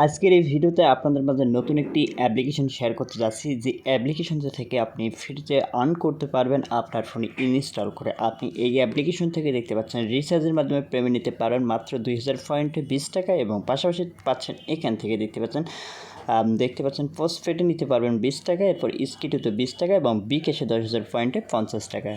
আজকের এই ভিডিওতে আপনাদের মাঝে নতুন একটি অ্যাপ্লিকেশন শেয়ার করতে যাচ্ছি, যে অ্যাপ্লিকেশনটা থেকে আপনি ফ্রিতে আর্ন করতে পারবেন আপনার ফোনে ইনস্টল করে। আপনি এই অ্যাপ্লিকেশন থেকে দেখতে পাচ্ছেন রিচার্জের মাধ্যমে পেমেন্ট নিতে পারবেন মাত্র 2000 পয়েন্টে 20 টাকা, এবং পাশাপাশি পাচ্ছেন এখান থেকে দেখতে পাচ্ছেন পোস্টপেডে নিতে পারবেন 20 টাকা, এরপর স্কিটুতে 20 টাকা এবং বিকাশে 10,000 পয়েন্টে 50 টাকা।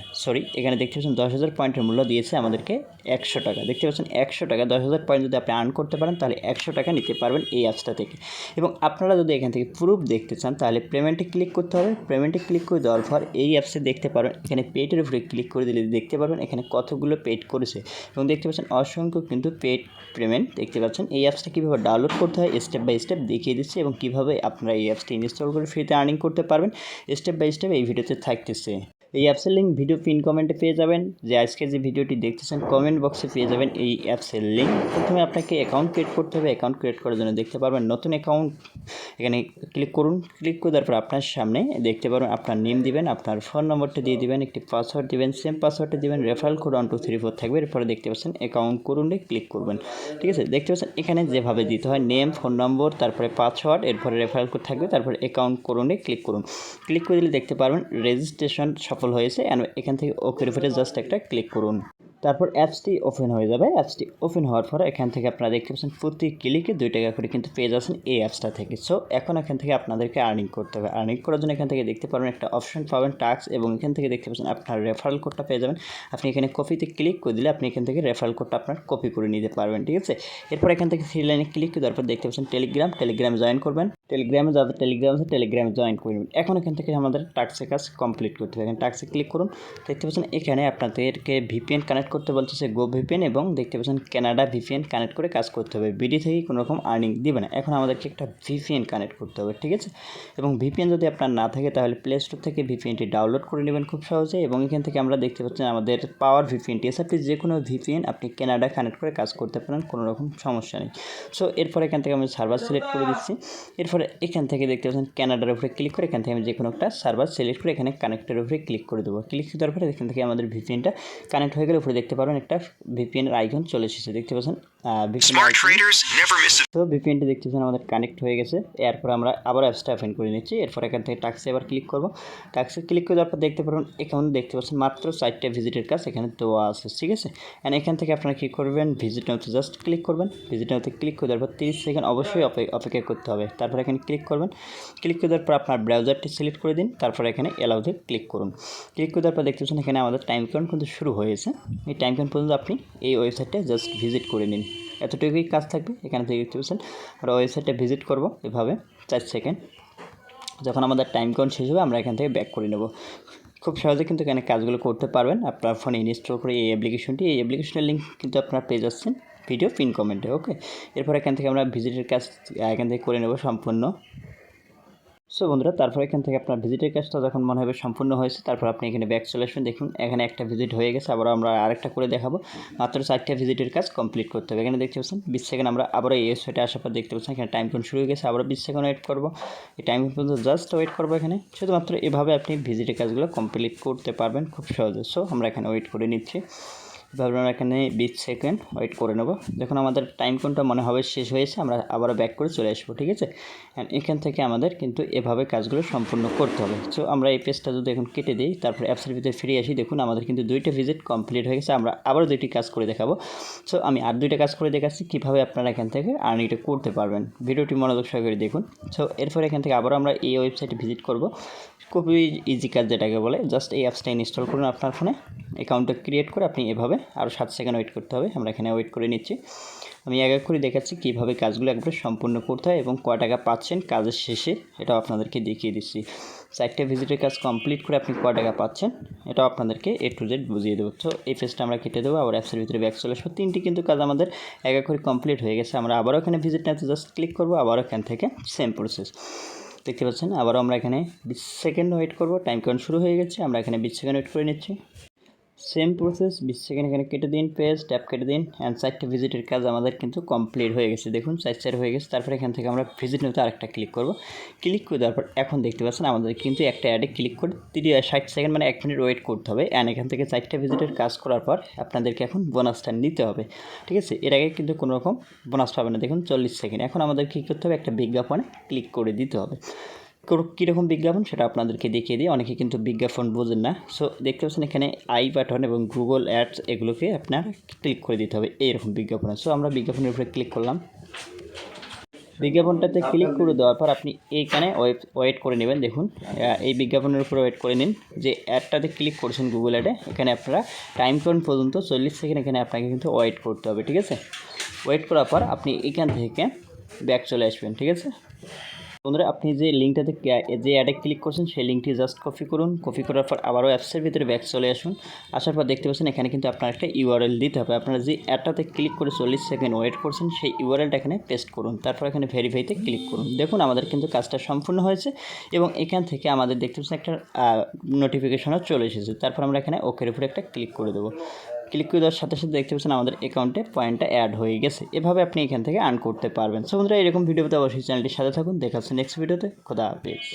এখানে দেখতে পাচ্ছেন 10,000 পয়েন্টের মূল্য দিয়েছে আমাদেরকে 100 টাকা। দেখতে পাচ্ছেন 100 টাকা, 10,000 পয়েন্ট যদি আপনি আর্ন করতে পারেন তাহলে 100 টাকা নিতে পারবেন এই অ্যাপসটা থেকে। এবং আপনারা যদি এখান থেকে প্রুফ দেখতে চান তাহলে পেমেন্টে ক্লিক করতে হবে। পেমেন্টে ক্লিক করে দেওয়ার পর এই অ্যাপসে দেখতে পারবেন, এখানে পেডের উপরে ক্লিক করে দিলে দেখতে পারবেন এখানে কতগুলো পেড করেছে, এবং দেখতে পাচ্ছেন অসংখ্য কিন্তু পেড পেমেন্ট দেখতে পাচ্ছেন। এই অ্যাপসটা কীভাবে ডাউনলোড করতে হয় স্টেপ বাই স্টেপ দেখিয়ে দিচ্ছি, এবং কীভাবে আপনারা এই অ্যাপসটি ইনস্টল করে ফ্রিতে আর্নিং করতে পারবেন স্টেপ বাই স্টেপ এই ভিডিওতে থাকতেছে। এই অ্যাপসের লিঙ্ক ভিডিও পিন কমেন্টে পেয়ে যাবেন। যে আজকে যে ভিডিওটি দেখতেছেন কমেন্ট বক্সে পেয়ে যাবেন এই অ্যাপসের লিঙ্ক। প্রথমে আপনাকে অ্যাকাউন্ট ক্রিয়েট করতে হবে। অ্যাকাউন্ট ক্রিয়েট করার জন্য দেখতে পারবেন নতুন অ্যাকাউন্ট, এখানে ক্লিক করুন। ক্লিক করে তারপর আপনার সামনে দেখতে পারবেন আপনার নেম দিবেন, আপনার ফোন নম্বরটা দিয়ে দিবেন, একটি পাসওয়ার্ড দিবেন, সেম পাসওয়ার্ডটা দিবেন, রেফারেল কোড 1234 থাকবে। এরপরে দেখতে পাচ্ছেন অ্যাকাউন্ট করুন ক্লিক করবেন। ঠিক আছে, দেখতে পাচ্ছেন এখানে যেভাবে দিতে হয় নেম, ফোন নম্বর, তারপরে পাসওয়ার্ড, এরপরে রেফারেল কোড থাকবে, তারপরে অ্যাকাউন্ট করুন ক্লিক করুন। ক্লিক করে দিলে দেখতে পারবেন রেজিস্ট্রেশন সফল হয়েছে। এখান থেকে ওকের উপরে জাস্ট একটা ক্লিক করুন। তারপর অ্যাপসটি ওপেন হয়ে যাবে। অ্যাপসটি ওপেন হওয়ার পরে এখান থেকে আপনারা দেখতে পাচ্ছেন প্রতি ক্লিকে 2 টাকা করে কিন্তু পেয়ে যাচ্ছেন এই অ্যাপসটা থেকে। এখন এখান থেকে আপনাদেরকে আর্নিং করতে হবে। আর্নিং করার জন্য এখান থেকে দেখতে পারবেন একটা অপশন পাবেন টাস্ক, এবং এখান থেকে দেখতে পাচ্ছেন আপনার রেফারেল কোডটা পেয়ে যাবেন। আপনি এখানে কপিতে ক্লিক করে দিলে আপনি এখান থেকে রেফারেল কোডটা আপনার কপি করে নিতে পারবেন। ঠিক আছে, এরপর এখান থেকে 3 লাইনে ক্লিক করে তারপর দেখতে পাচ্ছেন টেলিগ্রামে জয়েন করবেন। টেলিগ্রামে যাদের টেলিগ্রাম আছে টেলিগ্রামে জয়েন করে নেবেন। এখন এখান থেকে আমাদের টাস্কের কাজ কমপ্লিট করতে হবে। এখানে টাস্কে ক্লিক করুন। দেখতে পাচ্ছেন এখানে আপনাদেরকে ভিপিএন কানেক্ট করতে বলতেছে, গো ভিপিএন, এবং দেখতে পাচ্ছেন কানাডা ভিপিএন কানেক্ট করে কাজ করতে হবে। বিডি থেকে কোনো রকম আর্নিং দিবে না। এখন আমাদেরকে একটা ভিপিএন কানেক্ট করতে হবে। ঠিক আছে, এবং ভিপিএন যদি আপনার না থাকে তাহলে প্লে স্টোর থেকে ভিপিএনটি ডাউনলোড করে নেবেন খুব সহজে। এবং এখান থেকে আমরা দেখতে পাচ্ছেন আমাদের পাওয়ার ভিপিএনটি আছে। আপনি যে কোনো ভিপিএন আপনি কানাডা কানেক্ট করে কাজ করতে পারেন, কোনো রকম সমস্যা নেই। এরপর এখান থেকে আমি সার্ভার সিলেক্ট করে দিচ্ছি। এরপরে এখান থেকে দেখতে পাচ্ছেন কানাডার উপরে ক্লিক করে এখান থেকে আমি যে কোনো একটা সার্ভার সিলেক্ট করে এখানে কানেক্টের উপরে ক্লিক করে দেবো। ক্লিক করার পরে এখান থেকে আমাদের ভিপিএনটা কানেক্ট হয়ে গেলে উপরে দেখতে পারবেন একটা ভিপিএনের আইকন চলে এসেছে। দেখতে পাচ্ছেন ভিপিএনটি দেখতে পাচ্ছেন আমাদের কানেক্ট হয়ে গেছে। এরপর আমরা আবার অ্যাপসটা ওপেন করে নিচ্ছি। এরপর এখান থেকে টাস্কে আবার ক্লিক করবো। টাস্কে ক্লিক করে দেওয়ার পর দেখতে পারবেন এখানে দেখতে পাচ্ছেন মাত্র 4টা ভিজিটের কাজ এখানে দেওয়া আছে। ঠিক আছে, অ্যান্ড এখান থেকে আপনারা কী করবেন, ভিজিট নাওতে জাস্ট ক্লিক করবেন। ভিজিট নাওতে ক্লিক করে দেওয়ার পর 30 সেকেন্ড অবশ্যই অপেক্ষা করতে হবে। তারপর এখানে ক্লিক করবেন। ক্লিক করে দেওয়ার পর আপনার ব্রাউজারটি সিলেক্ট করে দিন। তারপর এখানে অ্যালাউতে ক্লিক করুন। ক্লিক করে দেওয়ার পর দেখতে পাচ্ছেন এখানে আমাদের টাইম কাউন্ট কিন্তু শুরু হয়েছে। এই টাইম কাউন্ট পর্যন্ত আপনি এই ওয়েবসাইটটা জাস্ট ভিজিট করে নিন। এতটুকুই কাজ থাকবে। এখানে থেকে দেখতে পাচ্ছেন আমরা ওয়েবসাইটটা ভিজিট করব এভাবে 4 সেকেন্ড। যখন আমাদের টাইম কাউন্ট শেষ হবে আমরা এখান থেকে ব্যাক করে নেব। খুব সহজে কিন্তু এখানে কাজগুলো করতে পারবেন আপনার ফোনে ইনস্টল করে এই অ্যাপ্লিকেশনটি। এই অ্যাপ্লিকেশনের লিঙ্ক কিন্তু আপনারা পেয়ে যাচ্ছেন ভিডিও পিন কমেন্টে। ওকে, এরপর এখান থেকে আমরা ভিজিটের কাজ এখান থেকে করে নেব সম্পূর্ণ। বন্ধুরা, তারপর এখান থেকে আপনার ভিজিটের কাজটা যখন মনে হবে সম্পূর্ণ হয়েছে তারপর আপনি এখানে ব্যাক চলে আসবেন। দেখুন এখানে একটা ভিজিট হয়ে গেছে, আবার আমরা আরেকটা করে দেখাবো। মাত্র 4টা ভিজিটের কাজ কমপ্লিট করতে হবে। এখানে দেখতে পাচ্ছেন 20 সেকেন্ড। আমরা আবার এই ওয়েবসাইটে আসার পর দেখতে পাচ্ছেন এখানে টাইম কাউন্ট শুরু হয়ে গেছে। আবার 20 সেকেন্ড ওয়েট করবো। এই টাইম পর্যন্ত জাস্ট ওয়েট করবো। এখানে শুধুমাত্র এভাবে আপনি ভিজিটের কাজগুলো কমপ্লিট করতে পারবেন খুব সহজে। আমরা এখানে ওয়েট করে নিচ্ছি। এভাবে আমরা এখানে 20 সেকেন্ড ওয়েট করে নেব। যখন আমাদের টাইম কাউন্টটা মনে হবে শেষ হয়েছে আমরা আবারও ব্যাক করে চলে আসবো। ঠিক আছে, এখান থেকে আমাদের কিন্তু এভাবে কাজগুলো সম্পূর্ণ করতে হবে। আমরা এই পেজটা যদি এখন কেটে দিই তারপর অ্যাপসের ভিতরে ফিরে আসি, দেখুন আমাদের কিন্তু 2টা ভিজিট কমপ্লিট হয়ে গেছে। আমরা আবারও 2টি কাজ করে দেখাবো। আমি আর 2টা কাজ করে দেখাচ্ছি কীভাবে আপনারা এখান থেকে আর্নিংটা করতে পারবেন। ভিডিওটি মনোযোগ সহকারে দেখুন। এরপর এখান থেকে আবারও আমরা এই ওয়েবসাইটে ভিজিট করব। খুবই ইজি কাজ যেটাকে বলে। জাস্ট এই অ্যাপসটা ইনস্টল করুন আপনার ফোনে। অ্যাকাউন্টটা ক্রিয়েট করে আপনি এভাবে আরও 7 সেকেন্ড ওয়েট করতে হবে। আমরা এখানে ওয়েট করে নিচ্ছি। আমি এক এক করে দেখাচ্ছি কীভাবে কাজগুলো একবারে সম্পূর্ণ করতে হয় এবং কয় টাকা পাচ্ছেন কাজের শেষে, এটাও আপনাদেরকে দেখিয়ে দিচ্ছি। 4টা ভিজিটের কাজ কমপ্লিট করে আপনি কয় টাকা পাচ্ছেন এটাও আপনাদেরকে A to Z বুঝিয়ে দেবো। এই পেজটা আমরা কেটে দেবো। আবার অ্যাপসের ভিতরে ব্যাক চলে আসবো। 3টি কিন্তু কাজ আমাদের এক এক করে কমপ্লিট হয়ে গেছে। আমরা আবারও এখানে ভিজিট নাওতে জাস্ট ক্লিক করবো। আবারও এখান থেকে সেম প্রসেস দেখতে পাচ্ছেন। আবারও আমরা এখানে 20 সেকেন্ড ওয়েট করব। টাইম কাউন্ট শুরু হয়ে গেছে। আমরা এখানে 20 সেকেন্ড ওয়েট করে নিচ্ছি। সেম প্রসেস 20 সেকেন্ড এখানে কেটে দিন, পেজ ট্যাপ কেটে দিন অ্যান্ড 4টা ভিজিটের কাজ আমাদের কিন্তু কমপ্লিট হয়ে গেছে। দেখুন 4 হয়ে গেছে। তারপরে এখান থেকে আমরা ভিজিট নিতে আরেকটা ক্লিক করব। ক্লিক করে দেওয়ার পর এখন দেখতে পাচ্ছেন আমাদের কিন্তু একটা অ্যাডে ক্লিক করে 60 সেকেন্ড মানে 1 মিনিট ওয়েট করতে হবে। অ্যান্ড এখান থেকে 4টা ভিজিটের কাজ করার পর আপনাদেরকে এখন বোনাসটা নিতে হবে, ঠিক আছে? এর আগে কিন্তু কোনো রকম বোনাস পাবে না। দেখুন 40 সেকেন্ড। এখন আমাদের কী করতে হবে, একটা বিজ্ঞাপনে ক্লিক করে দিতে হবে। কীরকম বিজ্ঞাপন সেটা আপনাদেরকে দেখিয়ে দিই, অনেকে কিন্তু বিজ্ঞাপন বোঝেন না। সো দেখতে পাচ্ছেন এখানে আই বাটন এবং গুগল অ্যাডস এগুলোকে আপনার ক্লিক করে দিতে হবে এইরকম বিজ্ঞাপনে। সো আমরা বিজ্ঞাপনের উপরে ক্লিক করলাম। বিজ্ঞাপনটাতে ক্লিক করে দেওয়ার পর আপনি এইখানে ওয়েট করে নেবেন। দেখুন এই বিজ্ঞাপনের উপরে ওয়েট করে নিন। যে অ্যাডটাতে ক্লিক করছেন গুগল অ্যাডে, এখানে আপনারা টাইম কাউন্ট পর্যন্ত 40 সেকেন্ড এখানে আপনাকে কিন্তু ওয়েট করতে হবে, ঠিক আছে? ওয়েট করার পর আপনি এখান থেকে ব্যাক চলে আসবেন, ঠিক আছে বন্ধুরা? আপনি যে লিঙ্কটাতে যে অ্যাডে ক্লিক করছেন সেই লিঙ্কটি জাস্ট কপি করুন। কপি করার পর আবারও অ্যাপসের ভিতরে ব্যাক চলে আসুন। আসার পর দেখতে পাচ্ছেন এখানে কিন্তু আপনার একটা ইউআরএল দিতে হবে। আপনারা যে অ্যাডটাতে ক্লিক করে 40 সেকেন্ড ওয়েট করছেন সেই ইউআরএলটা এখানে পেস্ট করুন। তারপর এখানে ভেরিফাইতে ক্লিক করুন। দেখুন আমাদের কিন্তু কাজটা সম্পূর্ণ হয়েছে এবং এখান থেকে আমাদের দেখতে পাচ্ছেন একটা নোটিফিকেশনও চলে এসেছে। তারপর আমরা এখানে ওকের উপরে একটা ক্লিক করে দেবো। ক্লিক করে দেওয়ার সাথে সাথে দেখতে পাচ্ছেন আমাদের অ্যাকাউন্টে পয়েন্টটা অ্যাড হয়ে গেছে। এভাবে আপনি এখান থেকে আর্ন করতে পারবেন। সো বন্ধুরা এরকম ভিডিও পেতে অবশ্যই চ্যানেলটির সাথে থাকুন। দেখা হচ্ছে নেক্সট ভিডিওতে। খোদা হাফেজ।